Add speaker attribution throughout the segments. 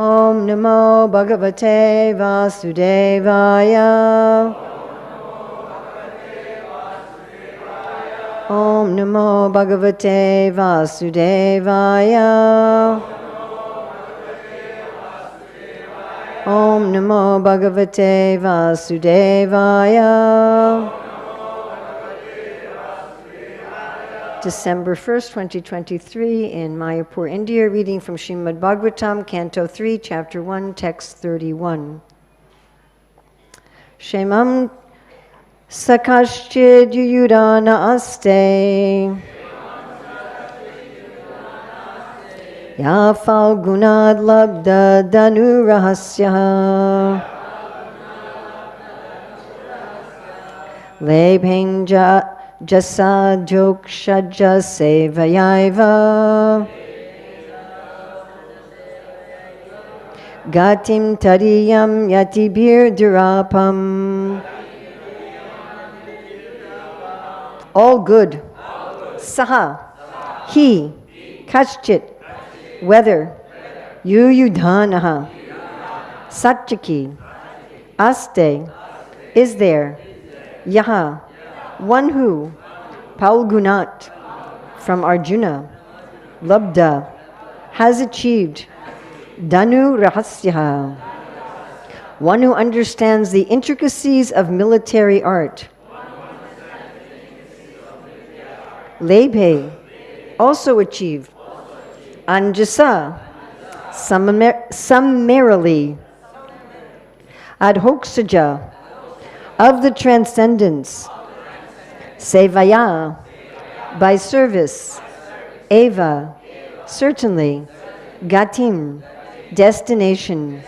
Speaker 1: Om Namo Bhagavate Vasudevaya. Om Namo Bhagavate Vasudevaya. Om Namo Bhagavate Vasudevaya. December 1st, 2023, in Mayapur, India, reading from Śrīmad-Bhāgavatam, Canto 3, Chapter 1, Text 31. Shemam sakaschid yudana aste ya falgunad labda danu rahasya lebhenja jasa jokshaja sevayaiva gatim tariyam yatibir durapam. All good. Saha, he, kashchit, whether, yudhanaha, satchaki, aste, is there, yaha, one who, palgunat, from Arjuna, labda, has achieved, danu rahasya, one who understands the intricacies of military art. Lebhe, also achieved. Anjasa, summarily. Adhoksaja, of the transcendence. Sevaya, by service. Eva, certainly. Gatim, destination.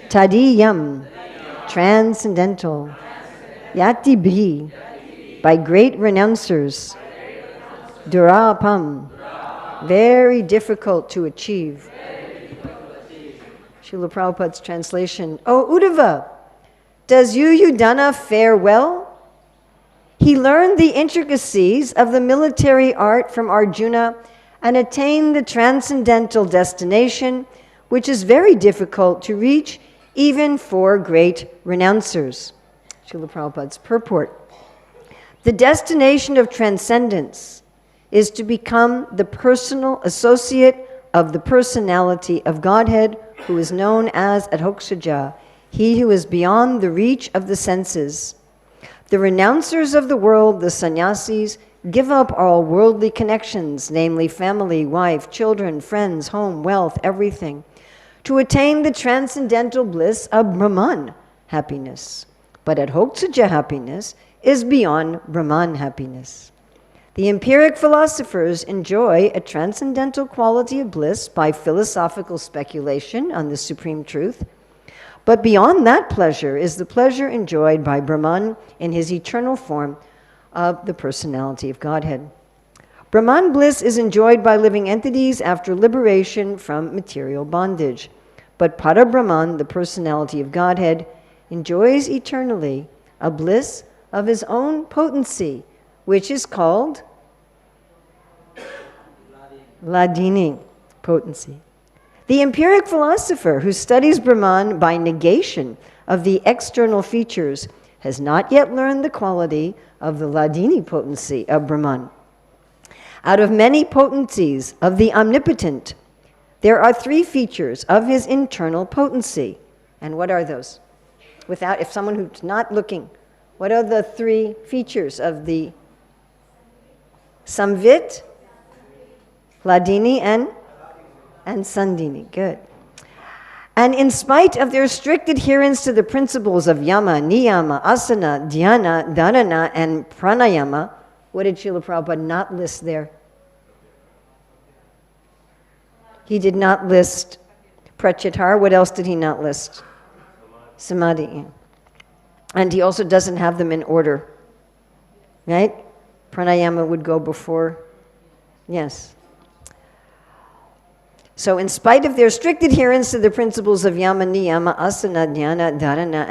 Speaker 1: Tadiyam, transcendental. Yatibhi, by great renouncers. Durapam, very difficult to achieve. Srila Prabhupada's translation. O Uddhava, does Yudhana fare well? He learned the intricacies of the military art from Arjuna and attained the transcendental destination, which is very difficult to reach even for great renouncers. Srila Prabhupada's purport. The destination of transcendence is to become the personal associate of the personality of Godhead, who is known as Adhoksaja, he who is beyond the reach of the senses. The renouncers of the world, the sannyasis, give up all worldly connections, namely family, wife, children, friends, home, wealth, everything, to attain the transcendental bliss of Brahman happiness. But Adhoksaja happiness is beyond Brahman happiness. The empiric philosophers enjoy a transcendental quality of bliss by philosophical speculation on the supreme truth. But beyond that pleasure is the pleasure enjoyed by Brahman in his eternal form of the personality of Godhead. Brahman bliss is enjoyed by living entities after liberation from material bondage. But Para Brahman, the personality of Godhead, enjoys eternally a bliss of his own potency, which is called hladini, potency. The empiric philosopher who studies Brahman by negation of the external features has not yet learned the quality of the hladini potency of Brahman. Out of many potencies of the omnipotent, there are three features of his internal potency. And what are those? If someone who's not looking, what are the three features of the Samvit, Hladini, and Sandini? Good. And in spite of their strict adherence to the principles of yama, niyama, asana, dhyana, dharana, and pranayama, what did Srila Prabhupada not list there? He did not list pratyahara. What else did he not list? Samadhi. And he also doesn't have them in order. Right? Pranayama would go before. Yes. So in spite of their strict adherence to the principles of yama, niyama, asana, dhyana, dharana,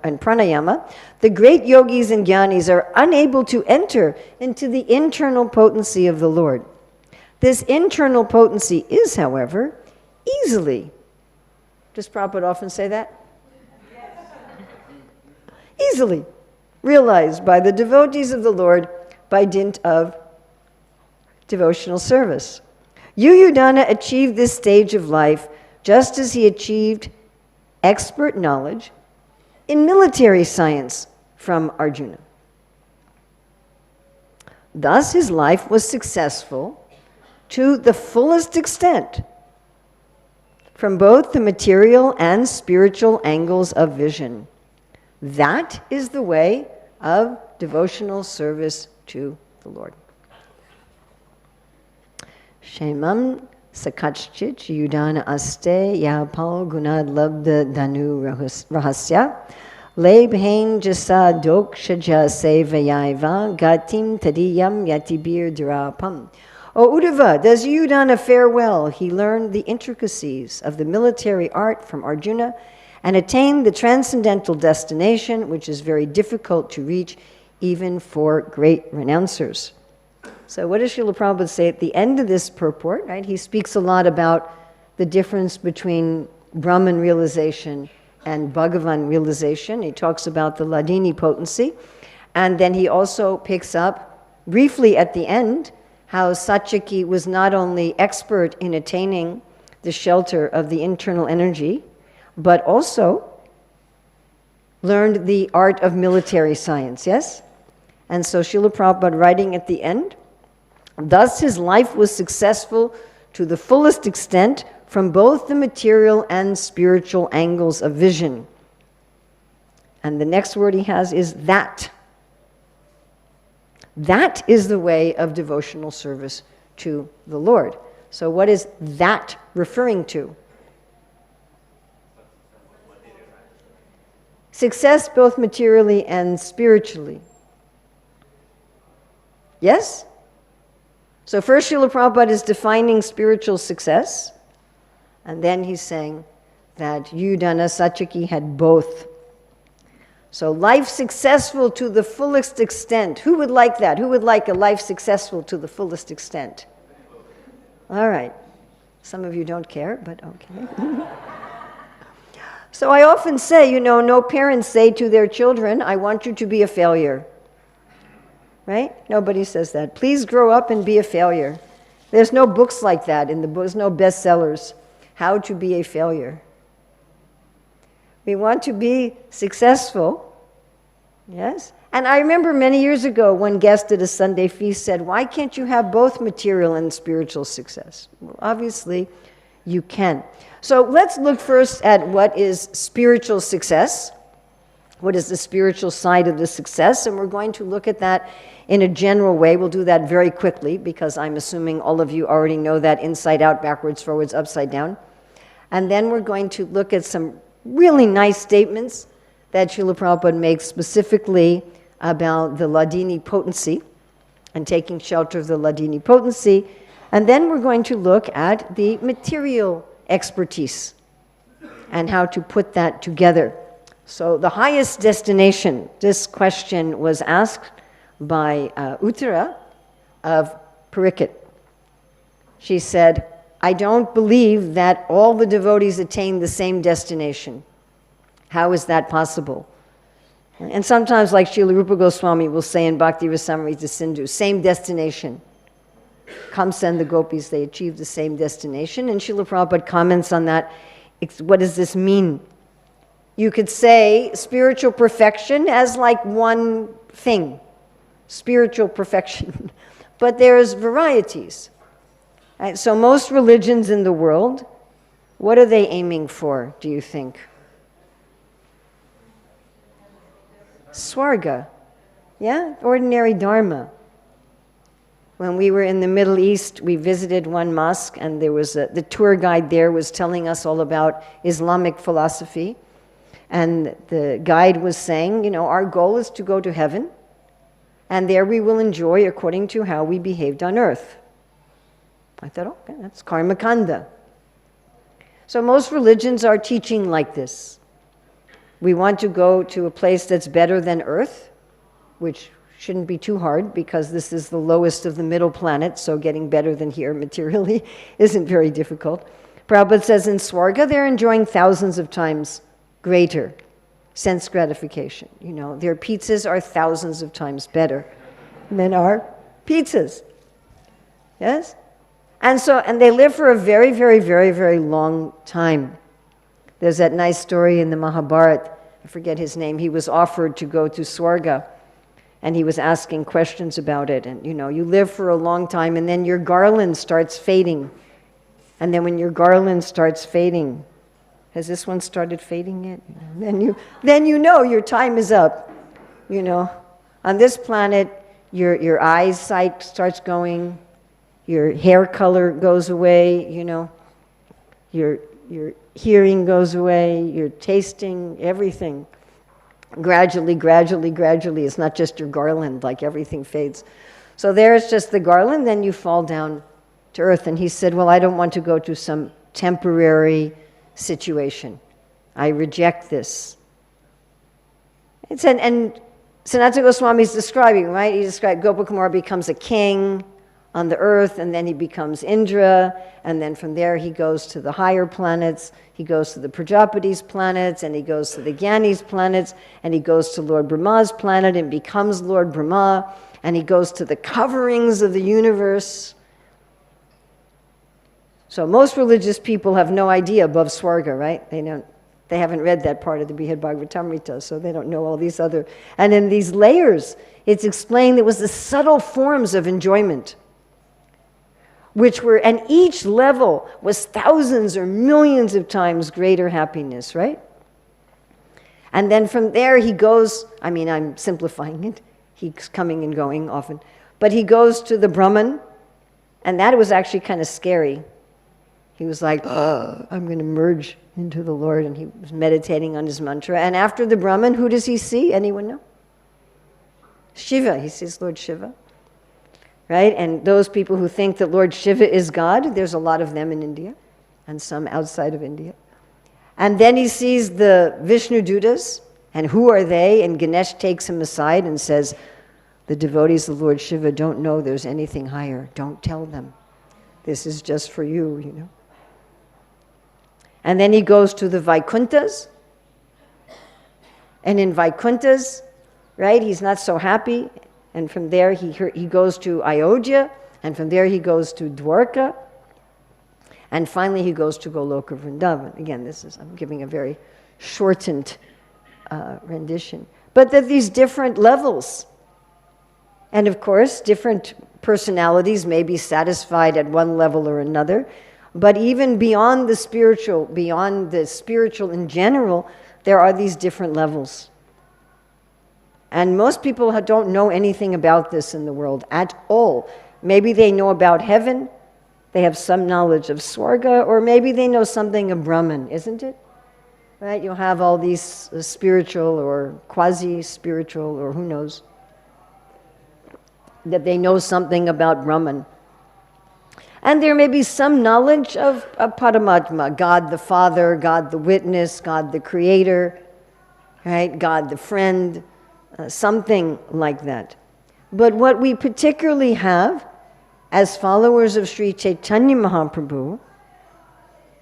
Speaker 1: and pranayama, the great yogis and jnanis are unable to enter into the internal potency of the Lord. This internal potency is, however, easily Does Prabhupada often say that? Easily realized by the devotees of the Lord by dint of devotional service. Yuyudana achieved this stage of life just as he achieved expert knowledge in military science from Arjuna. Thus, his life was successful to the fullest extent from both the material and spiritual angles of vision. That is the way of devotional service to the Lord. Shemam sakachchit yudana aste yapal gunad labda danu rahasya lebhain jasa dokshaja sevayaiva gatim tadiyam yatibir durapam. O Uddhava, does Yudana fare well? He learned the intricacies of the military art from Arjuna and attained the transcendental destination, which is very difficult to reach even for great renouncers. So what does Srila Prabhupada say at the end of this purport? Right? He speaks a lot about the difference between Brahman realization and Bhagavan realization. He talks about the hladini potency. And then he also picks up briefly at the end how Satyaki was not only expert in attaining the shelter of the internal energy, but also learned the art of military science, yes? And so Srila Prabhupada writing at the end, thus his life was successful to the fullest extent from both the material and spiritual angles of vision. And the next word he has is that. That is the way of devotional service to the Lord. So what is that referring to? Success both materially and spiritually. Yes? So first Srila Prabhupada is defining spiritual success, and then he's saying that Yudana Satyaki had both. So life successful to the fullest extent. Who would like that? Who would like a life successful to the fullest extent? All right. Some of you don't care, but okay. So I often say, no parents say to their children, I want you to be a failure. Right? Nobody says that. Please grow up and be a failure. There's no books like that in the books, no bestsellers. How to be a failure. We want to be successful. Yes? And I remember many years ago, one guest at a Sunday feast said, why can't you have both material and spiritual success? Well, obviously, you can. So let's look first at what is spiritual success. What is the spiritual side of the success? And we're going to look at that in a general way. We'll do that very quickly because I'm assuming all of you already know that inside out, backwards, forwards, upside down. And then we're going to look at some really nice statements that Srila Prabhupada makes specifically about the hladini potency and taking shelter of the hladini potency. And then we're going to look at the material expertise and how to put that together. So the highest destination, this question was asked by Uttara of Parikit. She said, I don't believe that all the devotees attain the same destination. How is that possible? And sometimes, like Srila Rupa Goswami will say in Bhakti Rasamrita Sindhu, same destination. Kamsa and the gopis, they achieve the same destination. And Srila Prabhupada comments on that. What does this mean? You could say spiritual perfection as like one thing, spiritual perfection. But there's varieties. Right? So most religions in the world, what are they aiming for, do you think? Swarga. Yeah? Ordinary dharma. When we were in the Middle East, we visited one mosque, and there was the tour guide there was telling us all about Islamic philosophy. And the guide was saying, our goal is to go to heaven, and there we will enjoy according to how we behaved on earth. I thought, okay, that's karma kanda. So most religions are teaching like this. We want to go to a place that's better than earth, which shouldn't be too hard because this is the lowest of the middle planet, so getting better than here materially isn't very difficult. Prabhupada says in Swarga, they're enjoying thousands of times greater sense gratification. You know, their pizzas are thousands of times better than our pizzas. Yes? And they live for a very, very, very, very long time. There's that nice story in the Mahabharata, I forget his name, he was offered to go to Swarga, and he was asking questions about it. And you know, you live for a long time, and then your garland starts fading. And then when your garland starts fading, has this one started fading yet? Then you know your time is up. You know, on this planet, your eyesight starts going, your hair color goes away, you know, your hearing goes away, your tasting, everything. Gradually, it's not just your garland, like everything fades. So there's just the garland, then you fall down to earth. And he said, well, I don't want to go to some temporary situation. I reject this. And Sanatana Goswami is describing, right? He described Gopakumar becomes a king on the earth, and then he becomes Indra, and then from there he goes to the higher planets, he goes to the Prajapati's planets, and he goes to the Gyani's planets, and he goes to Lord Brahma's planet and becomes Lord Brahma, and he goes to the coverings of the universe. So most religious people have no idea above Swarga, right? They haven't read that part of the Brihad Bhagavatamrita, so they don't know all these other. And in these layers, it's explained there was the subtle forms of enjoyment, and each level was thousands or millions of times greater happiness, right? And then from there he goes, I'm simplifying it, he's coming and going often, but he goes to the Brahman, and that was actually kind of scary. He was like, I'm going to merge into the Lord, and he was meditating on his mantra. And after the Brahman, who does he see? Anyone know? Shiva. He sees Lord Shiva. Right? And those people who think that Lord Shiva is God, there's a lot of them in India, and some outside of India. And then he sees the Vishnu Dutas, and who are they? And Ganesh takes him aside and says, the devotees of Lord Shiva don't know there's anything higher. Don't tell them. This is just for you, you know. And then he goes to the Vaikunthas. And in Vaikunthas, right, he's not so happy. And from there he goes to Ayodhya. And from there he goes to Dwarka. And finally he goes to Goloka Vrindavan. Again, I'm giving a very shortened rendition. But that these different levels. And of course, different personalities may be satisfied at one level or another. But even beyond the spiritual in general, there are these different levels. And most people don't know anything about this in the world at all. Maybe they know about heaven, they have some knowledge of Swarga, or maybe they know something of Brahman, isn't it? Right? You'll have all these spiritual or quasi-spiritual, or who knows, that they know something about Brahman. And there may be some knowledge of Paramatma, God the Father, God the Witness, God the Creator, right? God the Friend, something like that. But what we particularly have as followers of Sri Chaitanya Mahaprabhu,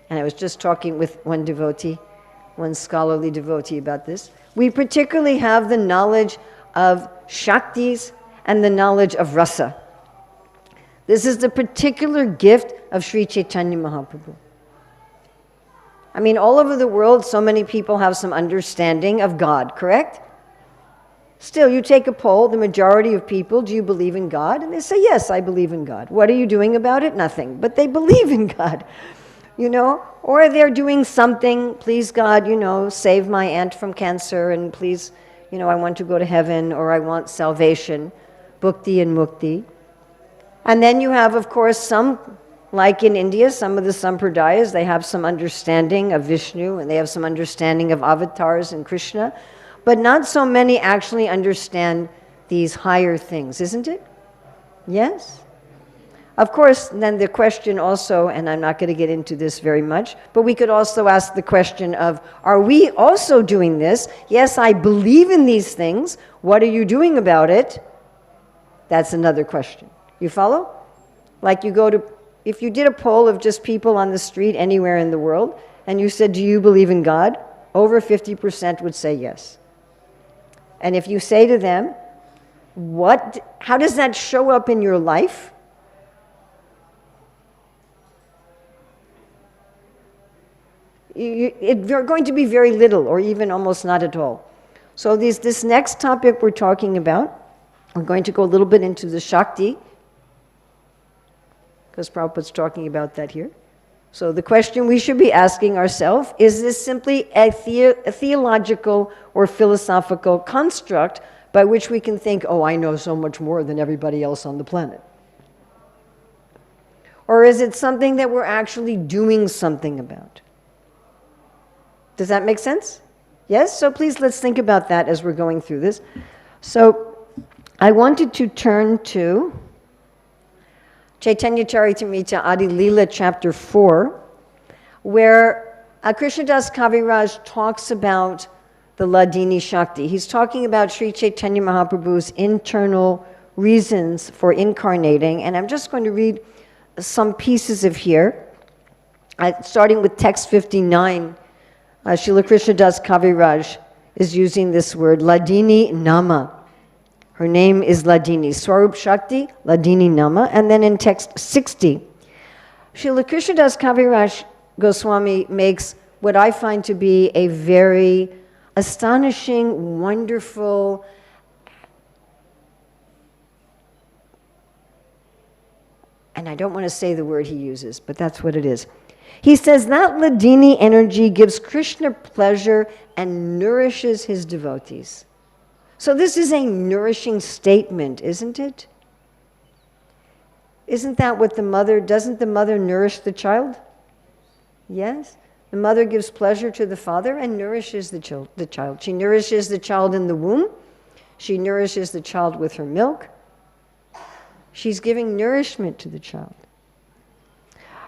Speaker 1: and I was just talking with one devotee, one scholarly devotee about this, we particularly have the knowledge of Shaktis and the knowledge of Rasa. This is the particular gift of Sri Chaitanya Mahaprabhu. All over the world, so many people have some understanding of God, correct? Still, you take a poll, the majority of people, do you believe in God? And they say, yes, I believe in God. What are you doing about it? Nothing. But they believe in God, Or they're doing something, please God, save my aunt from cancer, and please, I want to go to heaven, or I want salvation, bhukti and mukti. And then you have, of course, some, like in India, some of the sampradayas, they have some understanding of Vishnu, and they have some understanding of avatars and Krishna, but not so many actually understand these higher things, isn't it? Yes? Of course, then the question also, and I'm not going to get into this very much, but we could also ask the question of, are we also doing this? Yes, I believe in these things. What are you doing about it? That's another question. You follow? Like you go to if you did a poll of just people on the street anywhere in the world, and you said, do you believe in God? Over 50% would say yes. And if you say to them, how does that show up in your life? You're going to be very little, or even almost not at all. So this next topic we're talking about, we're going to go a little bit into the Shakti, because Prabhupada's talking about that here. So the question we should be asking ourselves, is this simply a theological or philosophical construct by which we can think, oh, I know so much more than everybody else on the planet? Or is it something that we're actually doing something about? Does that make sense? Yes? So please let's think about that as we're going through this. So I wanted to turn to Chaitanya Charitamrita Adi Leela chapter 4, where Krishnadas Kaviraj talks about the hladini Shakti. He's talking about Sri Chaitanya Mahaprabhu's internal reasons for incarnating, and I'm just going to read some pieces of here. Starting with text 59, Srila Krishnadas Kaviraj is using this word, hladini nama. Her name is Hladini. Swarup Shakti, Hladini Nama. And then in text 60, Srila Krishnadas Kaviraj Goswami makes what I find to be a very astonishing, wonderful, and I don't want to say the word he uses, but that's what it is. He says that Hladini energy gives Krishna pleasure and nourishes his devotees. So this is a nourishing statement, isn't it? Isn't that what doesn't the mother nourish the child? Yes. The mother gives pleasure to the father and nourishes the child. She nourishes the child in the womb. She nourishes the child with her milk. She's giving nourishment to the child.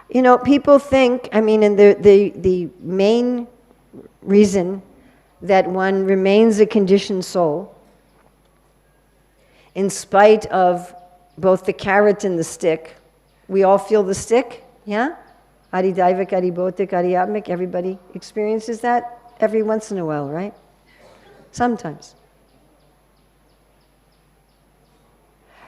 Speaker 1: You know, people think, and the main reason that one remains a conditioned soul, in spite of both the carrot and the stick. We all feel the stick, yeah? Adidaivik, Adibhotik, Adiyatmik, everybody experiences that every once in a while, right? Sometimes.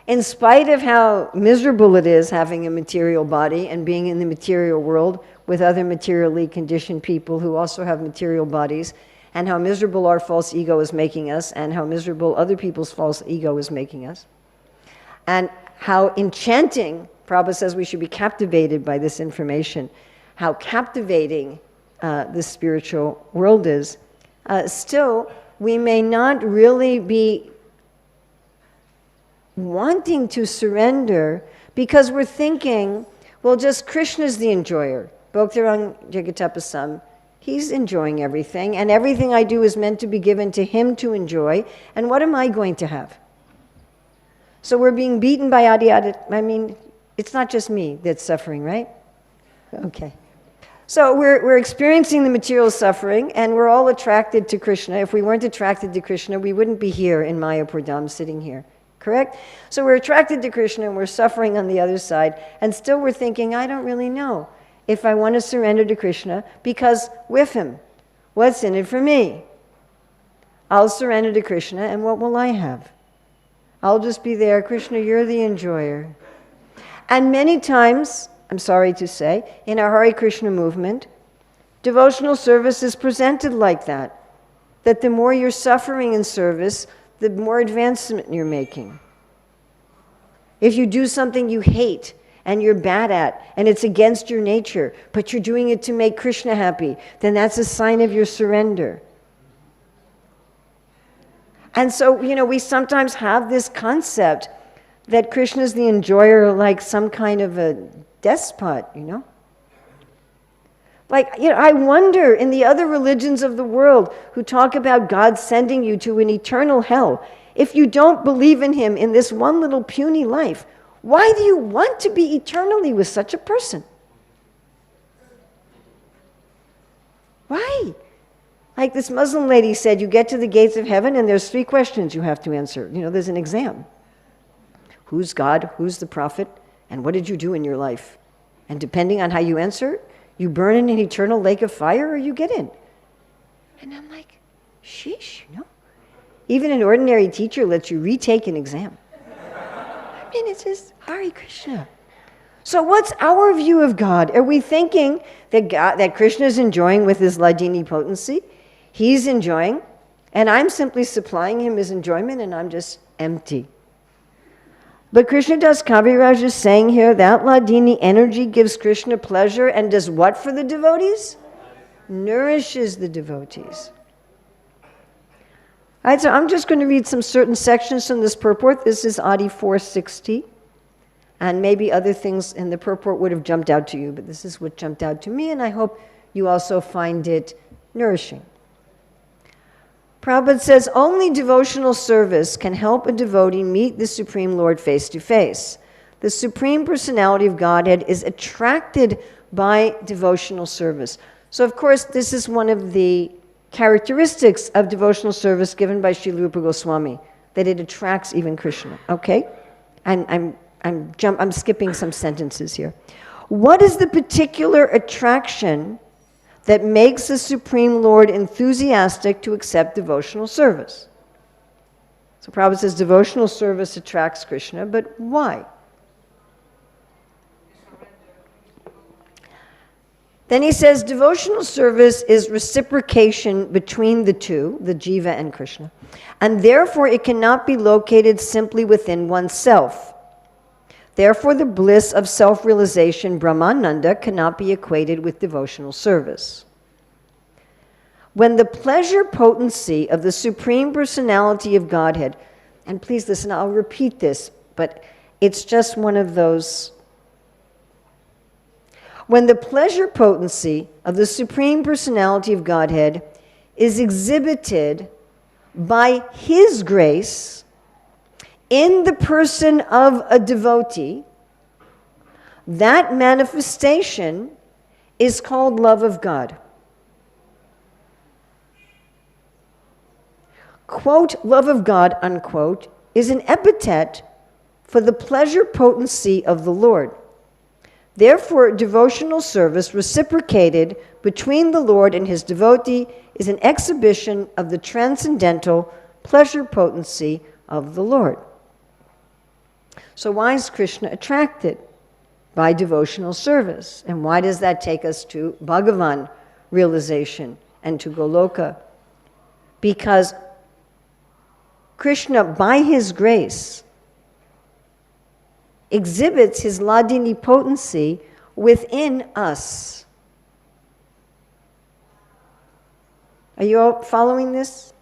Speaker 1: In spite of how miserable it is having a material body and being in the material world with other materially conditioned people who also have material bodies, and how miserable our false ego is making us, and how miserable other people's false ego is making us, and how enchanting, Prabhupada says we should be captivated by this information, how captivating the spiritual world is, still we may not really be wanting to surrender because we're thinking, well, just Krishna's the enjoyer. Bhaktirang Jagatapasam. He's enjoying everything, and everything I do is meant to be given to him to enjoy, and what am I going to have? So we're being beaten by Adi. It's not just me that's suffering, right? Okay. So we're experiencing the material suffering, and we're all attracted to Krishna. If we weren't attracted to Krishna, we wouldn't be here in Mayapur Dham sitting here, correct? So we're attracted to Krishna, and we're suffering on the other side, and still we're thinking, I don't really know if I want to surrender to Krishna, because with him, what's in it for me? I'll surrender to Krishna, and what will I have? I'll just be there. Krishna, you're the enjoyer. And many times, I'm sorry to say, in our Hare Krishna movement, devotional service is presented like that the more you're suffering in service, the more advancement you're making. If you do something you hate, and you're bad at, and it's against your nature, but you're doing it to make Krishna happy, then that's a sign of your surrender. And so, we sometimes have this concept that Krishna's the enjoyer, like some kind of a despot, I wonder in the other religions of the world who talk about God sending you to an eternal hell, if you don't believe in him in this one little puny life, why do you want to be eternally with such a person? Why? Like this Muslim lady said, you get to the gates of heaven and there's 3 questions you have to answer. There's an exam. Who's God? Who's the prophet? And what did you do in your life? And depending on how you answer, you burn in an eternal lake of fire or you get in. And I'm like, sheesh, Even an ordinary teacher lets you retake an exam. I mean, it's just Hare Krishna. So what's our view of God? Are we thinking that Krishna is enjoying with his hladini potency? He's enjoying, and I'm simply supplying him his enjoyment, and I'm just empty. But Krishna Das Kaviraj is saying here that hladini energy gives Krishna pleasure and does what for the devotees? Nourishes the devotees. All right, so I'm just going to read some certain sections from this purport. This is Adi 460. And maybe other things in the purport would have jumped out to you, but this is what jumped out to me, and I hope you also find it nourishing. Prabhupada says, only devotional service can help a devotee meet the Supreme Lord face to face. The Supreme Personality of Godhead is attracted by devotional service. So, of course, this is one of the characteristics of devotional service given by Srila Rupa Goswami, that it attracts even Krishna. Okay? I'm skipping some sentences here. What is the particular attraction that makes the Supreme Lord enthusiastic to accept devotional service? So Prabhupada says devotional service attracts Krishna, but why? Then he says devotional service is reciprocation between the two, the jiva and Krishna, and therefore it cannot be located simply within oneself. Therefore, the bliss of self-realization, Brahmananda, cannot be equated with devotional service. When the pleasure potency of the Supreme Personality of Godhead, and please listen, I'll repeat this, but it's just one of those. When the pleasure potency of the Supreme Personality of Godhead is exhibited by His grace in the person of a devotee, that manifestation is called love of God. Quote, love of God, unquote, is an epithet for the pleasure potency of the Lord. Therefore, devotional service reciprocated between the Lord and his devotee is an exhibition of the transcendental pleasure potency of the Lord. So why is Krishna attracted by devotional service? And why does that take us to Bhagavan realization and to Goloka? Because Krishna, by his grace, exhibits his hladini potency within us. Are you all following this?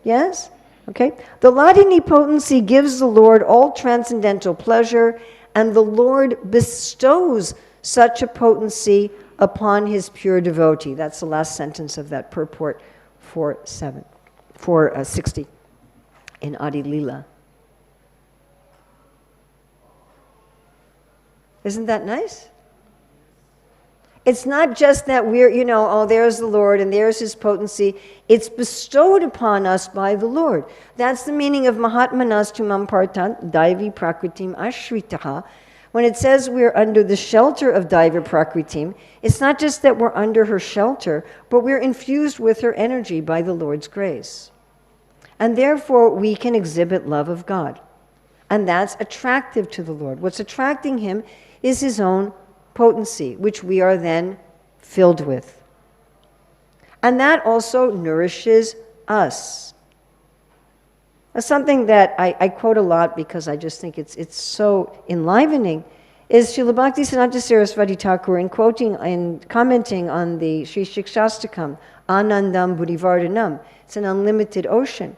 Speaker 1: Yes? Okay. The hladini potency gives the Lord all transcendental pleasure, and the Lord bestows such a potency upon his pure devotee. That's the last sentence of that purport 460 in Adi Lila. Isn't that nice? It's not just that we're, there's the Lord and there's his potency. It's bestowed upon us by the Lord. That's the meaning of Mahatmanas tumam partant daivi prakritim ashritaha. When it says we're under the shelter of daivi prakritim, it's not just that we're under her shelter, but we're infused with her energy by the Lord's grace. And therefore, we can exhibit love of God. And that's attractive to the Lord. What's attracting him is his own potency, which we are then filled with. And that also nourishes us. Something that I quote a lot because I just think it's so enlivening is Srila Bhaktisiddhanta Saraswati Thakur in quoting and commenting on the Sri Shikshastakam, Anandam Buddhivardhanam. It's an unlimited ocean.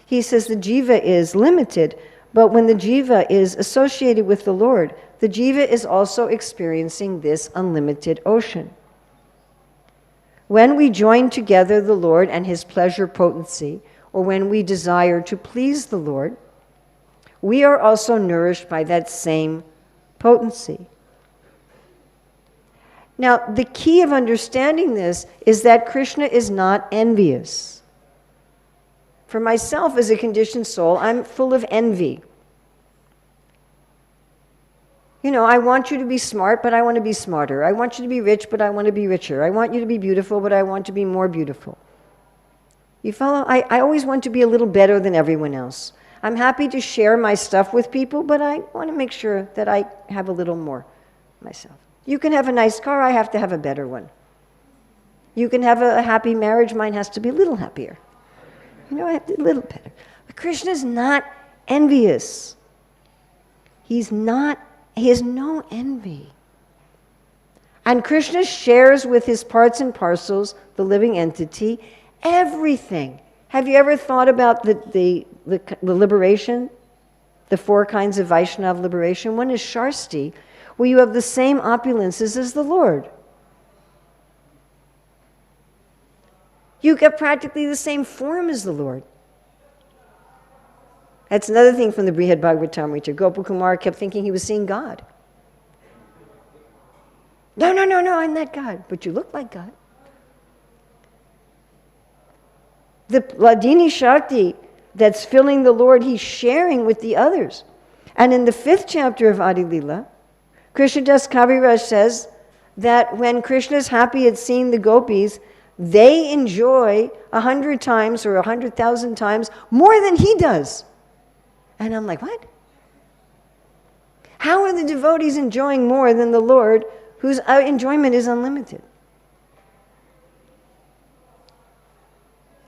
Speaker 1: He says the jiva is limited, but when the jiva is associated with the Lord, the jiva is also experiencing this unlimited ocean. When we join together the Lord and his pleasure potency, or when we desire to please the Lord, we are also nourished by that same potency. Now, the key of understanding this is that Krishna is not envious. For myself as a conditioned soul, I'm full of envy. I want you to be smart, but I want to be smarter. I want you to be rich, but I want to be richer. I want you to be beautiful, but I want to be more beautiful. You follow? I always want to be a little better than everyone else. I'm happy to share my stuff with people, but I want to make sure that I have a little more myself. You can have a nice car, I have to have a better one. You can have a happy marriage, mine has to be a little happier. I have to be a little better. But Krishna's not envious. He has no envy. And Krishna shares with his parts and parcels, the living entity, everything. Have you ever thought about the liberation? The 4 kinds of Vaishnava liberation? One is Sharsti, where you have the same opulences as the Lord. You get practically the same form as the Lord. That's another thing from the Śrīmad-Bhāgavatam. Gopakumar kept thinking he was seeing God. No, I'm not God. But you look like God. The hladini Shakti that's filling the Lord, he's sharing with the others. And in the 5th chapter of Adi Lila, Krishnadas Kaviraj says that when Krishna's happy at seeing the gopis, they enjoy 100 times or 100,000 times more than he does. And I'm like, what? How are the devotees enjoying more than the Lord, whose enjoyment is unlimited?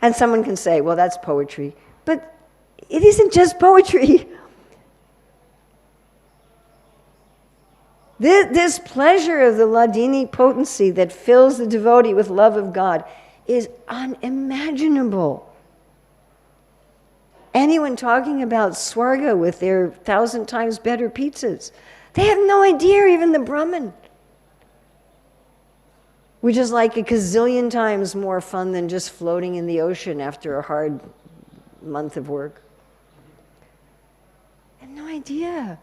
Speaker 1: And someone can say, well, that's poetry. But it isn't just poetry. This pleasure of the hladini potency that fills the devotee with love of God is unimaginable. Anyone talking about Swarga with their 1,000 times better pizzas, they have no idea, even the Brahmin. Which is like a gazillion times more fun than just floating in the ocean after a hard month of work. I have no idea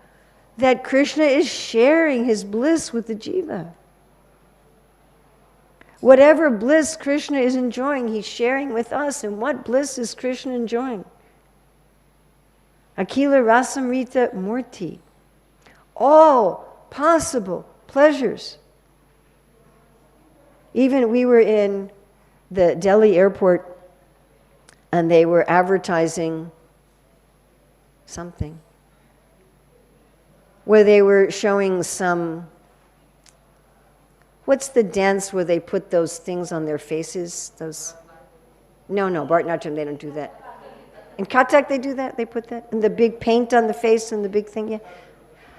Speaker 1: that Krishna is sharing his bliss with the jiva. Whatever bliss Krishna is enjoying, he's sharing with us. And what bliss is Krishna enjoying? Akila Rasamrita Murti. All possible pleasures. Even we were in the Delhi airport and they were advertising something where they were showing some, what's the dance where they put those things on their faces? No, Bharatanatyam, they don't do that. In Kathak they do that, they put that, and the big paint on the face and the big thing, yeah.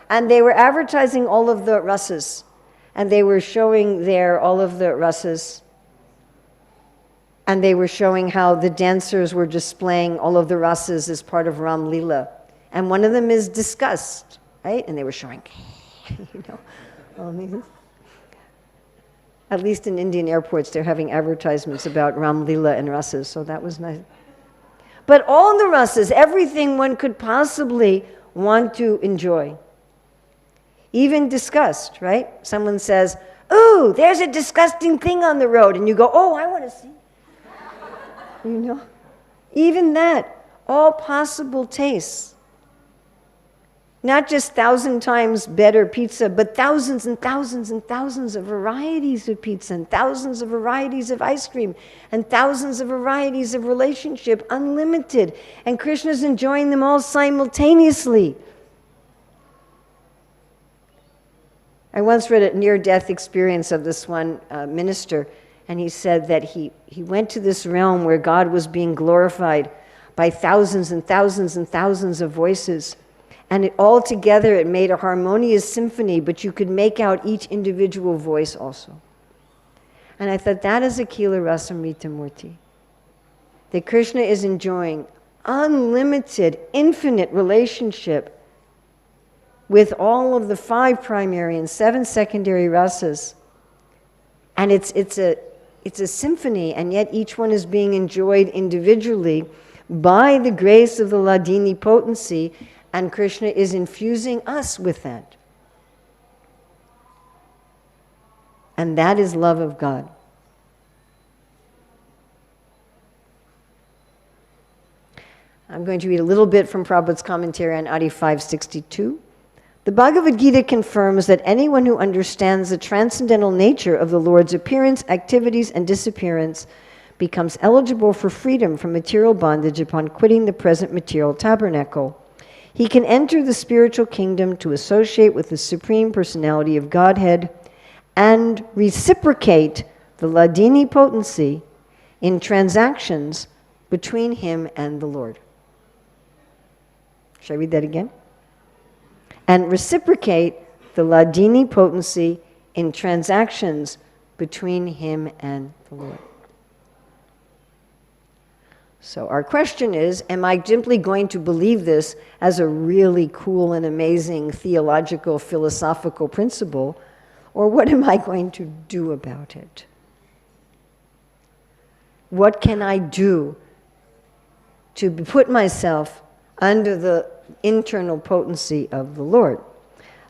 Speaker 1: And they were advertising all of the rasas. And they were showing there all of the rasas. And they were showing how the dancers were displaying all of the rasas as part of Ram Lila. And one of them is disgust, right? And they were showing, at least in Indian airports, they're having advertisements about Ram Lila and rasas, so that was nice. But all the rasas, everything one could possibly want to enjoy. Even disgust, right? Someone says, ooh, there's a disgusting thing on the road. And you go, oh, I want to see. Even that, all possible tastes. Not just 1,000 times better pizza, but thousands and thousands and thousands of varieties of pizza, and thousands of varieties of ice cream, and thousands of varieties of relationship, unlimited. And Krishna's enjoying them all simultaneously. I once read a near-death experience of this one minister, and he said that he went to this realm where God was being glorified by thousands and thousands and thousands of voices. And all together it made a harmonious symphony, but you could make out each individual voice also. And I thought that is Akila Rasamrita Murti. That Krishna is enjoying unlimited, infinite relationship with all of the 5 primary and 7 secondary rasas. And it's a symphony, and yet each one is being enjoyed individually by the grace of the hladini potency, and Krishna is infusing us with that. And that is love of God. I'm going to read a little bit from Prabhupada's commentary on Adi 562. The Bhagavad Gita confirms that anyone who understands the transcendental nature of the Lord's appearance, activities, and disappearance becomes eligible for freedom from material bondage upon quitting the present material tabernacle. He can enter the spiritual kingdom to associate with the Supreme Personality of Godhead and reciprocate the hladini potency in transactions between him and the Lord. Should I read that again? And reciprocate the hladini potency in transactions between him and the Lord. So our question is, am I simply going to believe this as a really cool and amazing theological, philosophical principle, or what am I going to do about it? What can I do to put myself under the internal potency of the Lord?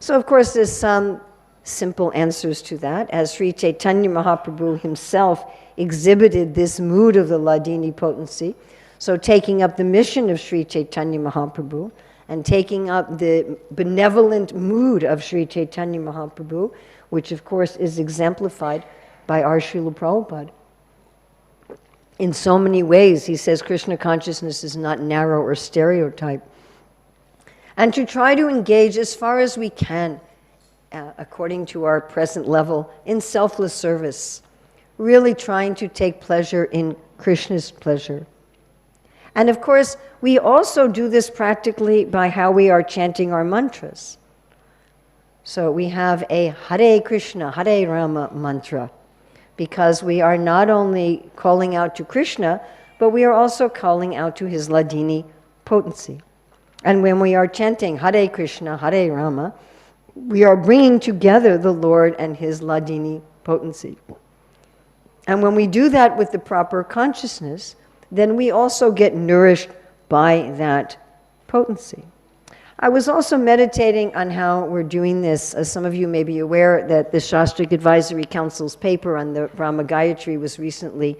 Speaker 1: So of course there's some simple answers to that, as Sri Chaitanya Mahaprabhu himself exhibited this mood of the hladini potency. So taking up the mission of Sri Chaitanya Mahaprabhu and taking up the benevolent mood of Sri Chaitanya Mahaprabhu, which of course is exemplified by our Srila Prabhupada. In so many ways, he says Krishna consciousness is not narrow or stereotype. And to try to engage as far as we can, according to our present level, in selfless service, really trying to take pleasure in Krishna's pleasure. And of course, we also do this practically by how we are chanting our mantras. So we have a Hare Krishna, Hare Rama mantra, because we are not only calling out to Krishna, but we are also calling out to his hladini potency. And when we are chanting Hare Krishna, Hare Rama, we are bringing together the Lord and his hladini potency. And when we do that with the proper consciousness, then we also get nourished by that potency. I was also meditating on how we're doing this. As some of you may be aware that the Shastric Advisory Council's paper on the Brahma Gayatri was recently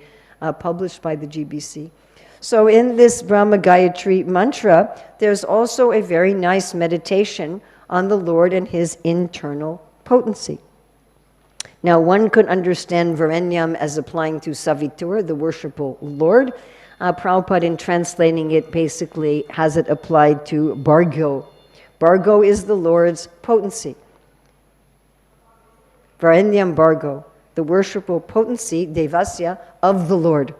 Speaker 1: published by the GBC. So in this Brahma Gayatri mantra, there's also a very nice meditation on the Lord and his internal potency. Now, one could understand Varenyam as applying to Savitur, the worshipful Lord. Prabhupada, in translating it, basically has it applied to Bhargo. Bhargo is the Lord's potency. Varenyam Bhargo, the worshipful potency, Devasya, of the Lord.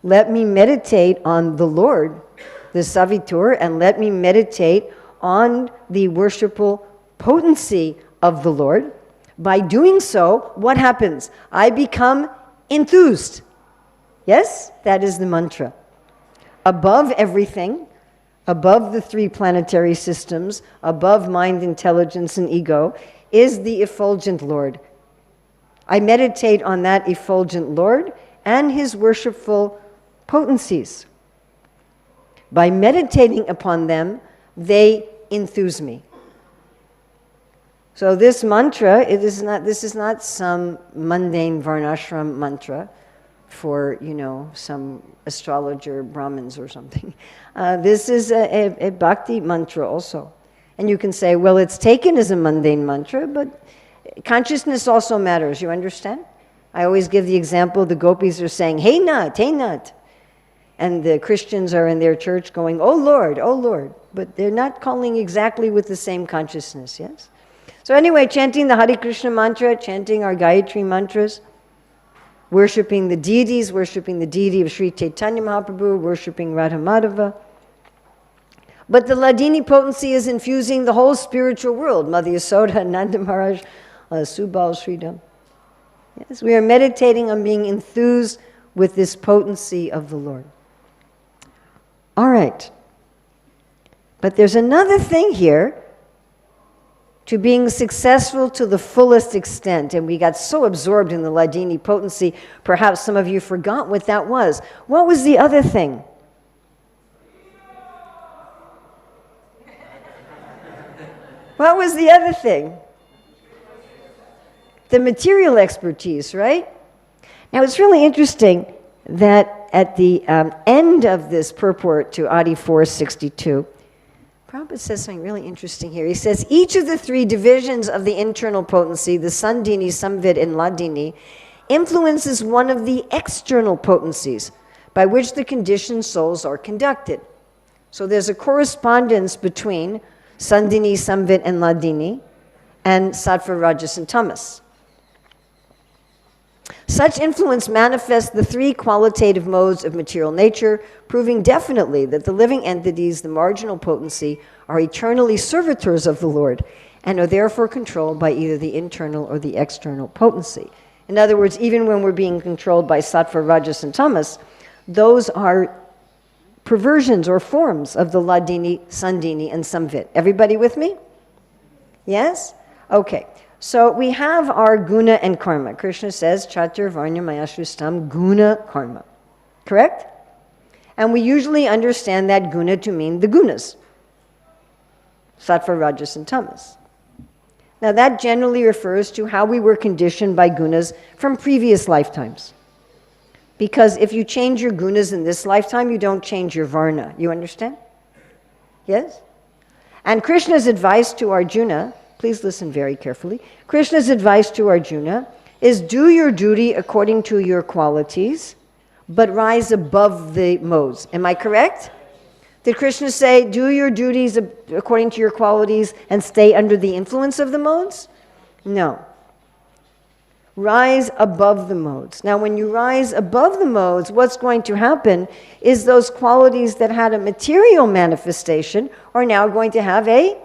Speaker 1: Let me meditate on the Lord, the Savitur, and let me meditate on the worshipful potency of the Lord. By doing so, what happens? I become enthused. Yes, that is the mantra. Above everything, above the three planetary systems, above mind, intelligence, and ego, is the effulgent Lord. I meditate on that effulgent Lord and his worshipful potencies. By meditating upon them, they enthuse me. So this mantra, this is not some mundane varnashram mantra for, some astrologer Brahmins or something. This is a bhakti mantra also. And you can say, well, it's taken as a mundane mantra, but consciousness also matters, you understand? I always give the example, the gopis are saying, hey Nat, hey Nat. And the Christians are in their church going, oh Lord. But they're not calling exactly with the same consciousness, yes? So anyway, chanting the Hare Krishna mantra, chanting our Gayatri mantras, worshipping the deities, worshipping the deity of Sri Chaitanya Mahaprabhu, worshipping Radha Madhava. But the hladini potency is infusing the whole spiritual world. Mother Yasoda, Nanda Maharaj, Subal Sridham. Yes, we are meditating on being enthused with this potency of the Lord. All right. But there's another thing here to being successful to the fullest extent. And we got so absorbed in the hladini potency, perhaps some of you forgot what that was. What was the other thing? What was the other thing? The material expertise, right? Now it's really interesting that at the end of this purport to Adi 462, Prabhupada says something really interesting here. He says, each of the three divisions of the internal potency, the Sandhini, Samvid, and Hladini, influences one of the external potencies by which the conditioned souls are conducted. So there's a correspondence between Sandhini, Samvid, and Hladini, and Sattva, Rajas, and Tamas. Such influence manifests the three qualitative modes of material nature, proving definitely that the living entities, the marginal potency, are eternally servitors of the Lord and are therefore controlled by either the internal or the external potency. In other words, even when we're being controlled by Sattva, Rajas, and Tamas, those are perversions or forms of the Hladini, Sandhini, and Samvit. Everybody with me? Yes? Okay. So we have our guna and karma. Krishna says, Chatur Varnya Mayashustam guna karma. Correct? And we usually understand that guna to mean the gunas. Sattva, Rajas, and Tamas. Now that generally refers to how we were conditioned by gunas from previous lifetimes. Because if you change your gunas in this lifetime, you don't change your varna. You understand? Yes? And Krishna's advice to Arjuna, please listen very carefully. Krishna's advice to Arjuna is do your duty according to your qualities, but rise above the modes. Am I correct? Did Krishna say, do your duties according to your qualities and stay under the influence of the modes? No. Rise above the modes. Now, when you rise above the modes, what's going to happen is those qualities that had a material manifestation are now going to have a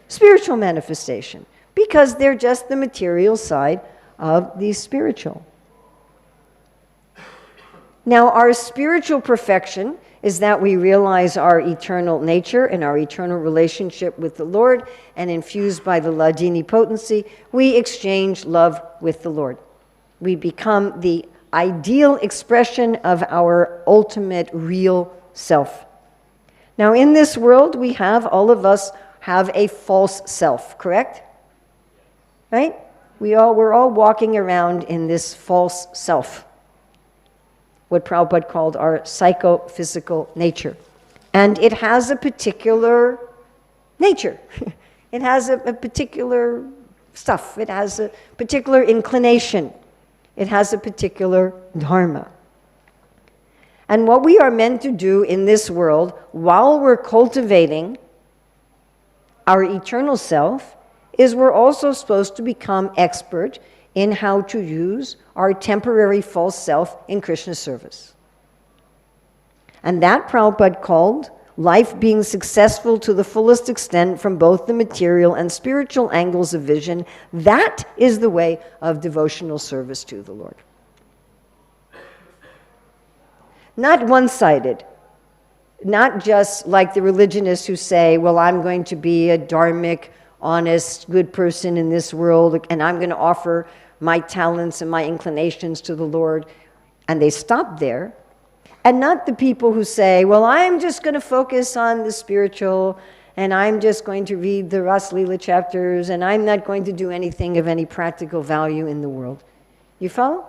Speaker 1: spiritual manifestation, because they're just the material side of the spiritual. Now, our spiritual perfection is that we realize our eternal nature and our eternal relationship with the Lord, and infused by the Hladini potency, we exchange love with the Lord. We become the ideal expression of our ultimate real self. Now, in this world, we have, all of us, have a false self, correct? Right? We're all walking around in this false self, what Prabhupada called our psychophysical nature. And it has a particular nature. It has a particular stuff. It has a particular inclination. It has a particular dharma. And what we are meant to do in this world, while we're cultivating our eternal self, is we're also supposed to become expert in how to use our temporary false self in Krishna's service. And that Prabhupada called life being successful to the fullest extent from both the material and spiritual angles of vision. That is the way of devotional service to the Lord. Not one-sided. Not just like the religionists who say, well, I'm going to be a dharmic, honest, good person in this world, and I'm going to offer my talents and my inclinations to the Lord. And they stop there. And not the people who say, well, I'm just going to focus on the spiritual, and I'm just going to read the Ras Leela chapters, and I'm not going to do anything of any practical value in the world. You follow?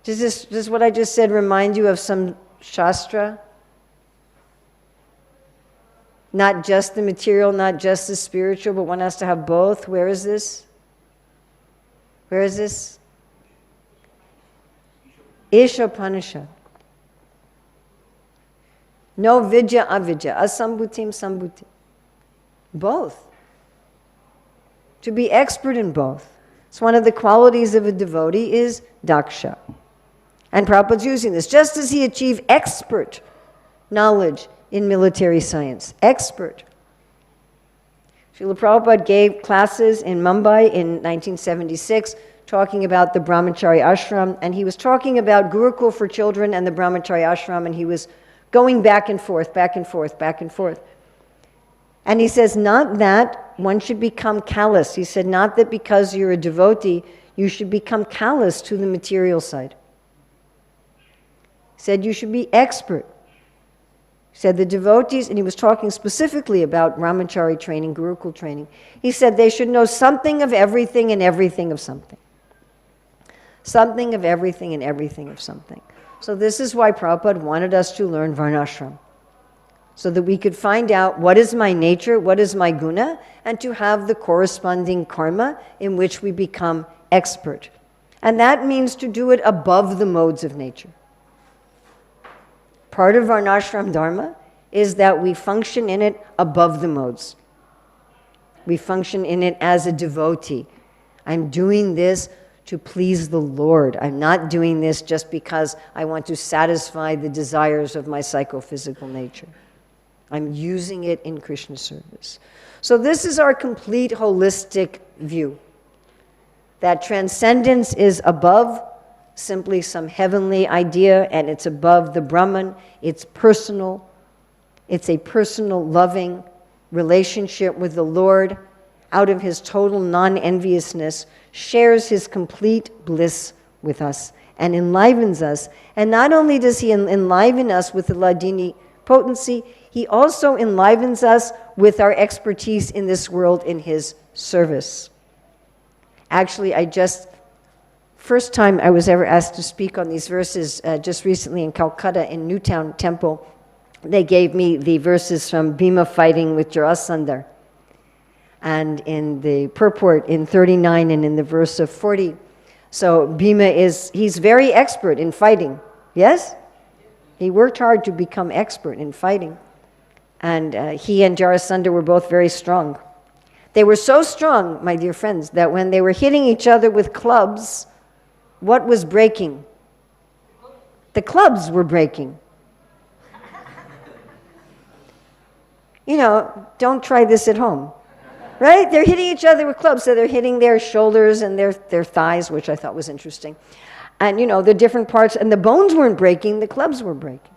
Speaker 1: Does what I just said remind you of some shastra? Not just the material, not just the spiritual, but one has to have both. Where is this? Where is this? Ishopanishad. No vidya avidya, asambhutim sambhuti. Both. To be expert in both. It's one of the qualities of a devotee is daksha. And Prabhupada's using this. Just as he achieved expert knowledge in military science. Expert. Srila Prabhupada gave classes in Mumbai in 1976 talking about the Brahmachari ashram, and he was talking about Gurukul for children and the Brahmachari ashram, and he was going back and forth, back and forth, back and forth. And he says, not that one should become callous. He said, not that because you're a devotee, you should become callous to the material side. He said, you should be expert. He said, the devotees, and he was talking specifically about Brahmachari training, Gurukul training. He said they should know something of everything and everything of something. Something of everything and everything of something. So this is why Prabhupada wanted us to learn Varnashram, so that we could find out what is my nature, what is my guna, and to have the corresponding karma in which we become expert. And that means to do it above the modes of nature. Part of Varnashram Dharma is that we function in it above the modes. We function in it as a devotee. I'm doing this to please the Lord. I'm not doing this just because I want to satisfy the desires of my psychophysical nature. I'm using it in Krishna service. So this is our complete holistic view, that transcendence is above simply some heavenly idea, and it's above the Brahman. It's personal. It's a personal, loving relationship with the Lord, out of his total non-enviousness, shares his complete bliss with us and enlivens us. And not only does he enliven us with the hladini potency, he also enlivens us with our expertise in this world in his service. Actually, first time I was ever asked to speak on these verses, just recently in Calcutta in Newtown Temple, they gave me the verses from Bhima fighting with Jarasandha. And in the purport in 39 and in the verse of 40, so Bhima he's very expert in fighting, yes? He worked hard to become expert in fighting. And he and Jarasandha were both very strong. They were so strong, my dear friends, that when they were hitting each other with clubs, what was breaking? The clubs were breaking. You know, don't try this at home. Right? They're hitting each other with clubs, so they're hitting their shoulders and their thighs, which I thought was interesting. And, you know, the different parts, and the bones weren't breaking, the clubs were breaking.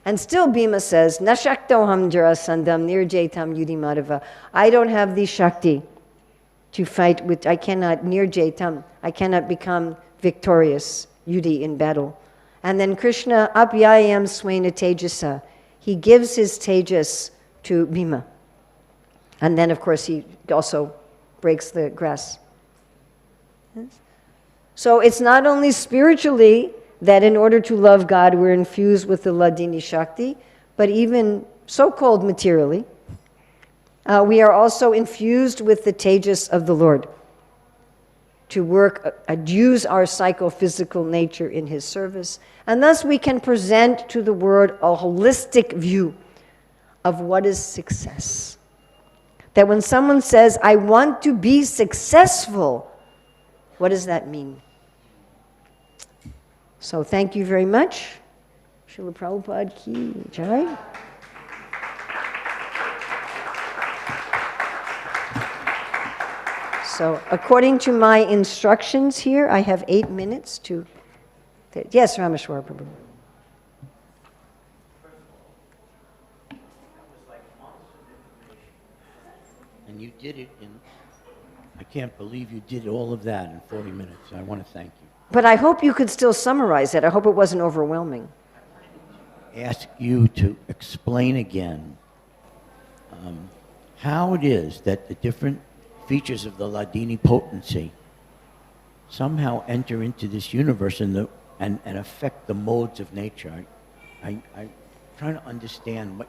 Speaker 1: And still Bhima says, Na shaktoham jarasandham nirjaitam yudimadava. I don't have the shakti to fight with, I cannot nirjaitam, I cannot become victorious, yudi, in battle. And then Krishna, apyayam swena tejasa. He gives his tejas to Bhima. And then, of course, he also breaks the grass. Yes? So it's not only spiritually that in order to love God, we're infused with the hladini shakti, but even so-called materially, we are also infused with the tejas of the Lord to work, use our psychophysical nature in his service. And thus we can present to the world a holistic view of what is success. That when someone says, I want to be successful, what does that mean? So thank you very much. Srila Prabhupada ki jai. So according to my instructions here, I have 8 minutes to... Yes, Rameshwar Prabhu.
Speaker 2: And you did it in... I can't believe you did all of that in 40 minutes. I want to thank you.
Speaker 1: But I hope you could still summarize it. I hope it wasn't overwhelming.
Speaker 2: Ask you to explain again how it is that the different features of the hladini potency somehow enter into this universe and affect the modes of nature. I'm trying to understand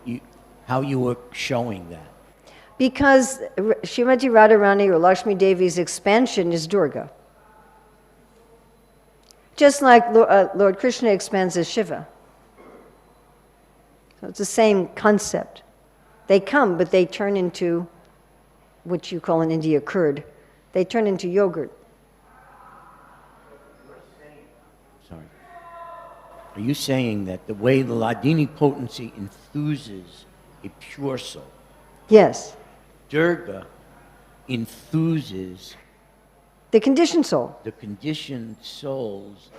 Speaker 2: how you were showing that.
Speaker 1: Because Srimati Radharani or Lakshmi Devi's expansion is Durga. Just like Lord Krishna expands as Shiva. So it's the same concept. They come, but they turn into what you call in India curd. They turn into yogurt.
Speaker 2: Sorry. Are you saying that the way the hladini potency enthuses a pure soul,
Speaker 1: Yes.
Speaker 2: Durga enthuses
Speaker 1: The conditioned soul.
Speaker 2: the conditioned souls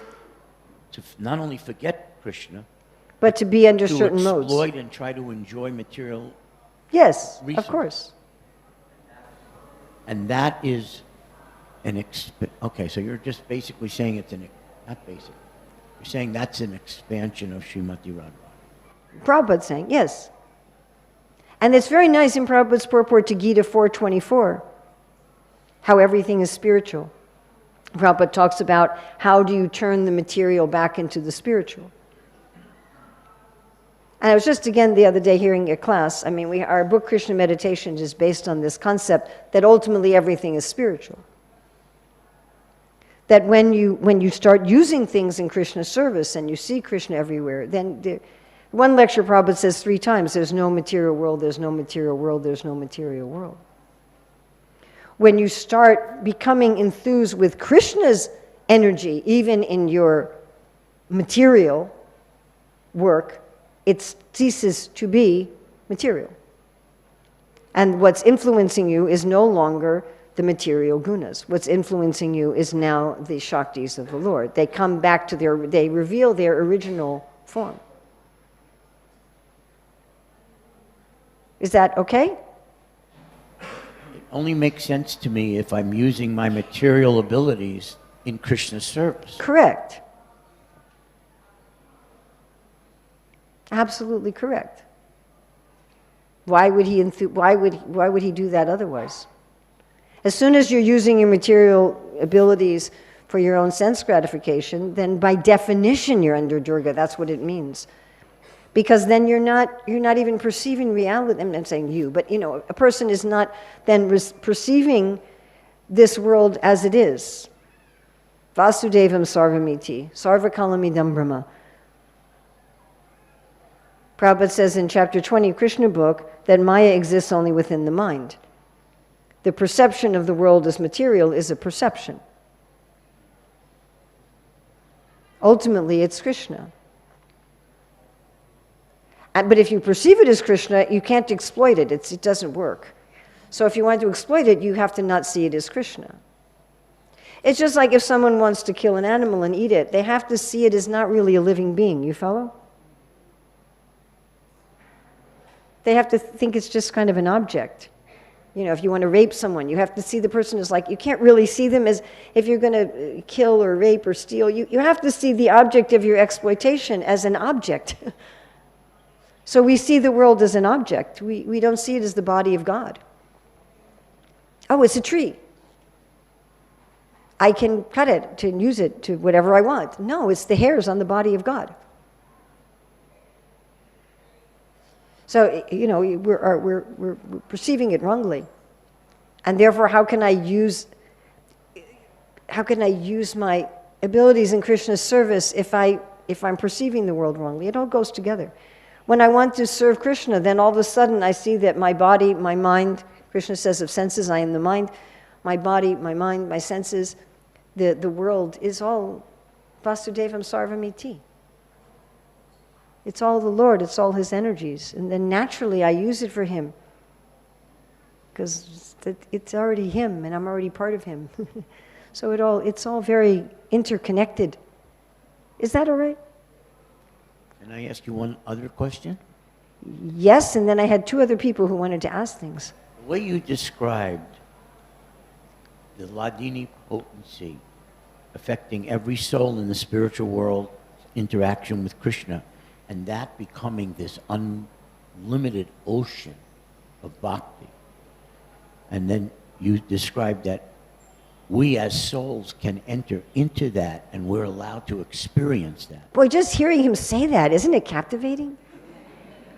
Speaker 2: to not only forget Krishna,
Speaker 1: But to be under
Speaker 2: to
Speaker 1: certain modes.
Speaker 2: exploit and try to enjoy material,
Speaker 1: Yes, of
Speaker 2: reason.
Speaker 1: course.
Speaker 2: and that is okay, so you're just basically saying not basic, you're saying that's an expansion of Srimati Radharani.
Speaker 1: Prabhupada's saying, yes. And it's very nice in Prabhupada's purport to Gita 4:24, how everything is spiritual. Prabhupada talks about how do you turn the material back into the spiritual. And I was just, again, the other day hearing a class. I mean, our book, Krishna Meditations, is based on this concept that ultimately everything is spiritual. That when you start using things in Krishna's service and you see Krishna everywhere, then one lecture Prabhupada says 3 times, there's no material world, there's no material world, there's no material world. When you start becoming enthused with Krishna's energy, even in your material work, it ceases to be material. And what's influencing you is no longer the material gunas. What's influencing you is now the Shaktis of the Lord. They come back to they reveal their original form. Is that okay?
Speaker 2: It only makes sense to me if I'm using my material abilities in Krishna's service.
Speaker 1: Correct. Absolutely correct. Why would he do that otherwise? As soon as you're using your material abilities for your own sense gratification, then by definition you're under Durga. That's what it means. Because then you're not even perceiving reality. I'm not saying you, but a person is not then perceiving this world as it is. Vasudevam sarvamiti, sarvakalamidam brahma. Prabhupada says in chapter 20 of Krishna book that Maya exists only within the mind. The perception of the world as material is a perception. Ultimately, it's Krishna. But if you perceive it as Krishna, you can't exploit it. It doesn't work. So if you want to exploit it, you have to not see it as Krishna. It's just like if someone wants to kill an animal and eat it, they have to see it as not really a living being. You follow? They have to think it's just kind of an object. If you want to rape someone, you have to see the person as you can't really see them as, if you're going to kill or rape or steal, you have to see the object of your exploitation as an object. So we see the world as an object. We don't see it as the body of God. Oh, it's a tree. I can cut it to use it to whatever I want. No, it's the hairs on the body of God. So, we're perceiving it wrongly. And therefore, how can I use my abilities in Krishna's service if I'm perceiving the world wrongly? It all goes together. When I want to serve Krishna, then all of a sudden I see that my body, my mind, Krishna says of senses, I am the mind, my body, my mind, my senses, the world is all Vasudevam Sarvamiti. It's all the Lord, it's all His energies. And then naturally I use it for Him. Because it's already Him and I'm already part of Him. So it's all very interconnected. Is that all right?
Speaker 2: Can I ask you one other question?
Speaker 1: Yes, and then I had 2 other people who wanted to ask things.
Speaker 2: The way you described the hladini potency affecting every soul in the spiritual world, interaction with Krishna, and that becoming this unlimited ocean of bhakti. And then you described that we as souls can enter into that and we're allowed to experience that.
Speaker 1: Boy, just hearing him say that, isn't it captivating?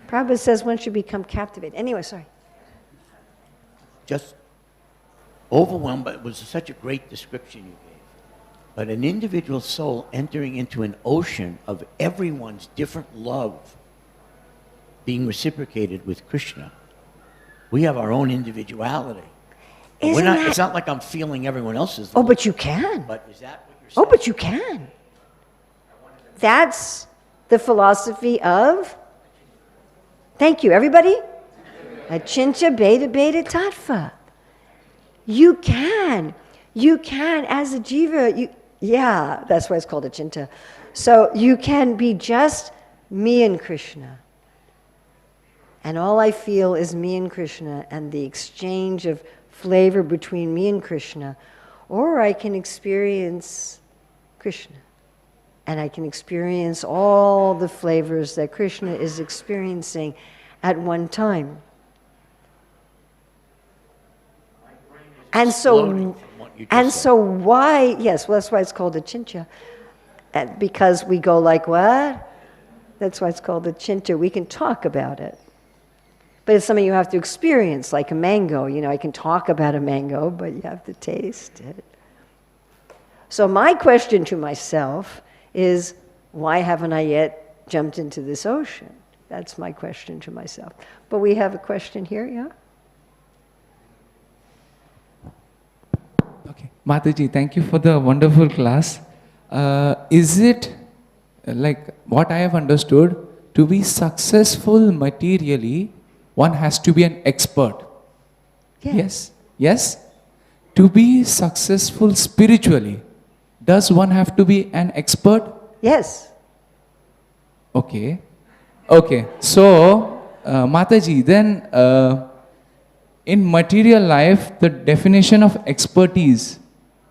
Speaker 1: Prabhupada says one should become captivated. Anyway, sorry.
Speaker 2: Just overwhelmed, but it was such a great description you gave. But an individual soul entering into an ocean of everyone's different love being reciprocated with Krishna. We have our own individuality. It's not like I'm feeling everyone else's love.
Speaker 1: Oh, but you can.
Speaker 2: But is that what you're saying?
Speaker 1: Oh, but you can. That's the philosophy of, thank you, everybody? Achintya beta beta tattva. You can. You can, as a jiva, yeah, that's why it's called achintya. So you can be just me and Krishna. And all I feel is me and Krishna and the exchange of flavor between me and Krishna. Or I can experience Krishna. And I can experience all the flavors that Krishna is experiencing at one time. And
Speaker 2: exploding
Speaker 1: so,
Speaker 2: from what you just
Speaker 1: and
Speaker 2: said.
Speaker 1: so why, yes, well, that's why it's called a chincha. Because we go like, what? That's why it's called a chincha. We can talk about it. But it's something you have to experience, like a mango. You know, I can talk about a mango, but you have to taste it. So my question to myself is, why haven't I yet jumped into this ocean? That's my question to myself. But we have a question here, yeah?
Speaker 3: Okay. Mataji, thank you for the wonderful class. Is it, like what I have understood, to be successful materially, one has to be an expert? Yes? Yes? To be successful spiritually, does one have to be an expert?
Speaker 1: Yes.
Speaker 3: Okay. Okay. So, Mataji, then in material life, the definition of expertise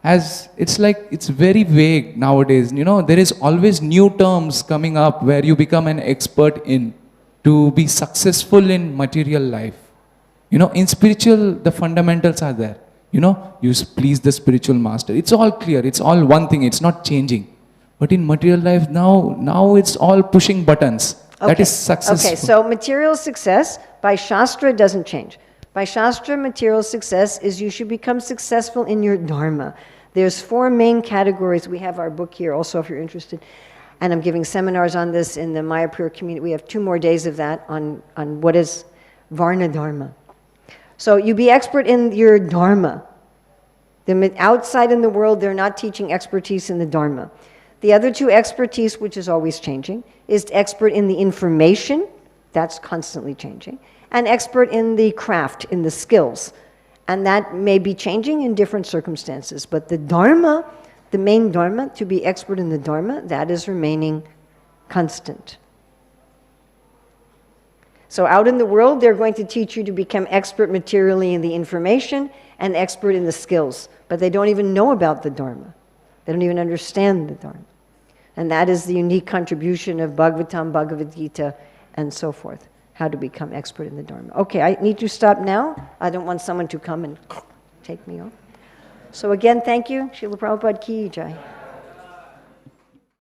Speaker 3: it's very vague nowadays. You know, there is always new terms coming up where you become an expert in to be successful in material life. You know, in spiritual, the fundamentals are there. You know, you please the spiritual master. It's all clear. It's all one thing. It's not changing. But in material life now it's all pushing buttons.
Speaker 1: Okay.
Speaker 3: That is successful.
Speaker 1: Okay, so material success by Shastra doesn't change. By Shastra, material success is you should become successful in your dharma. There's 4 main categories. We have our book here also if you're interested. And I'm giving seminars on this in the Mayapur community. We have 2 more days of that on what is Varna Dharma. So you be expert in your dharma. Outside in the world, they're not teaching expertise in the dharma. The other 2 expertise, which is always changing, is expert in the information, that's constantly changing, and expert in the craft, in the skills. And that may be changing in different circumstances. But the dharma, the main dharma, to be expert in the dharma, that is remaining constant. So out in the world, they're going to teach you to become expert materially in the information and expert in the skills. But they don't even know about the dharma. They don't even understand the dharma. And that is the unique contribution of Bhagavatam, Bhagavad Gita, and so forth. How to become expert in the dharma. Okay, I need to stop now. I don't want someone to come and take me off. So again, thank you. Srila Prabhupada Ki Jai.